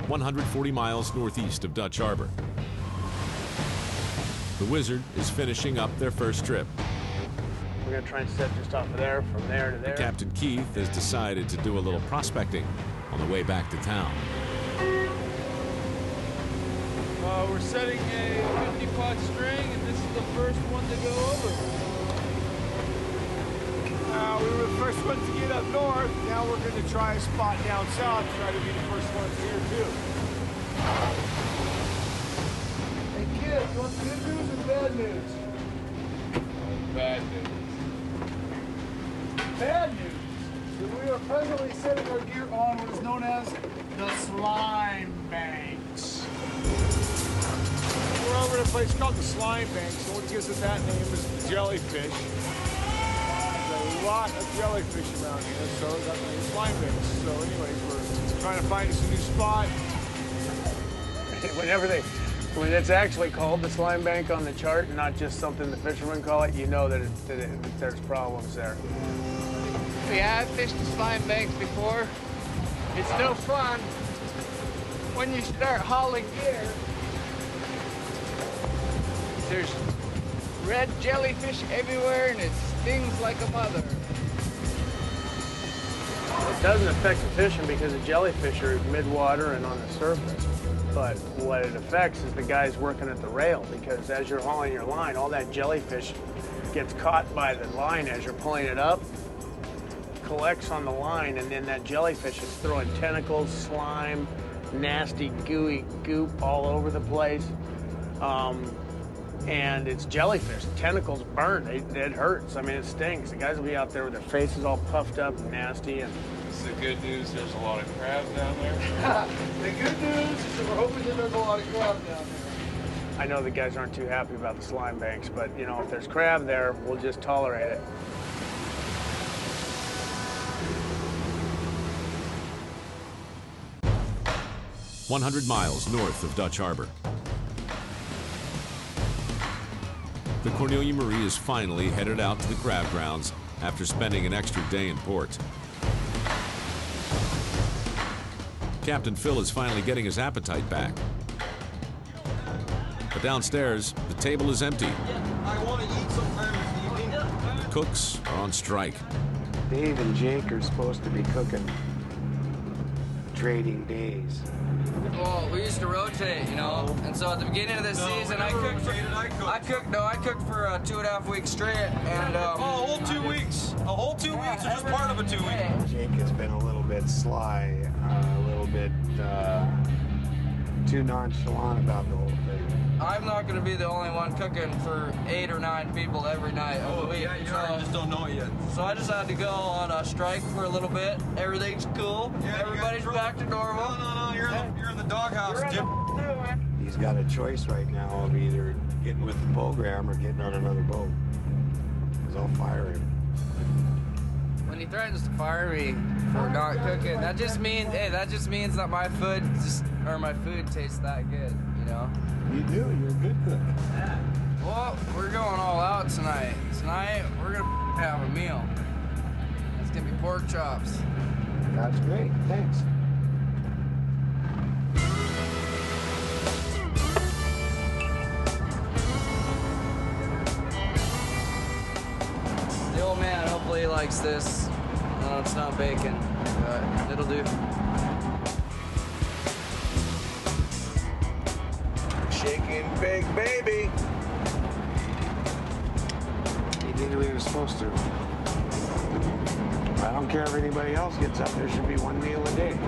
140 miles northeast of Dutch Harbor. The Wizard is finishing up their first trip. We're going to try and set just off of there, from there to there. Captain Keith has decided to do a little prospecting on the way back to town. We're setting a 50-pot string, and this is the first one to go over. We were the first ones to get up north. Now we're going to try a spot down south, try to be the first ones here, too. Hey, kids, you want good news or bad news? Bad news. Bad news. We are presently setting our gear on what is known as the slime banks. We're over at a place called the slime banks, and what gives it that name is the jellyfish. There's a lot of jellyfish around here, so that's the slime banks. So anyways, we're trying to find us a new spot. When it's actually called the slime bank on the chart, and not just something the fishermen call it, you know that there's problems there. Yeah, I've fished the slime banks before. It's no fun when you start hauling gear. There's red jellyfish everywhere, and it stings like a mother. It doesn't affect the fishing because the jellyfish are mid-water and on the surface. But what it affects is the guys working at the rail, because as you're hauling your line, all that jellyfish gets caught by the line as you're pulling it up, collects on the line, and then that jellyfish is throwing tentacles, slime, nasty, gooey goop all over the place. And it's jellyfish. The tentacles burn. It hurts. I mean, it stings. The guys will be out there with their faces all puffed up and nasty. And The good news, there's a lot of crabs down there. The good news is that we're hoping that there's a lot of crab down there. I know the guys aren't too happy about the slime banks, but you know, if there's crab there, we'll just tolerate it. "100 miles north of Dutch Harbor. The Cornelia Marie is finally headed out to the crab grounds after spending an extra day in port. Captain Phil is finally getting his appetite back. But downstairs, the table is empty. I want to eat sometime this evening. The cooks are on strike. Dave and Jake are supposed to be cooking trading days. Well, we used to rotate, you know, and so at the beginning of the season, I cooked for 2.5 weeks straight, and a whole 2 weeks. A whole 2 weeks, or just part of a 2 week? Jake has been a little bit sly, a little bit too nonchalant about the whole thing. I'm not going to be the only one cooking for 8 or 9 people every night of the week. Yeah, you are. You just don't know it yet. So I decided to go on a strike for a little bit. Everything's cool. Yeah, everybody's back to normal. No, you're in the doghouse, Jim. He's got a choice right now of either getting with the program or getting on another boat. Because I'll fire him. When he threatens to fire me for not cooking, that just means that my food tastes that good, you know? You do, you're a good cook. Well, we're going all out tonight. Tonight, we're gonna have a meal. It's gonna be pork chops. That's great, thanks. The old man hopefully likes this. No, it's not bacon, but it'll do. Shaking big baby. He did what he was supposed to. I don't care if anybody else gets up, there should be one meal a day.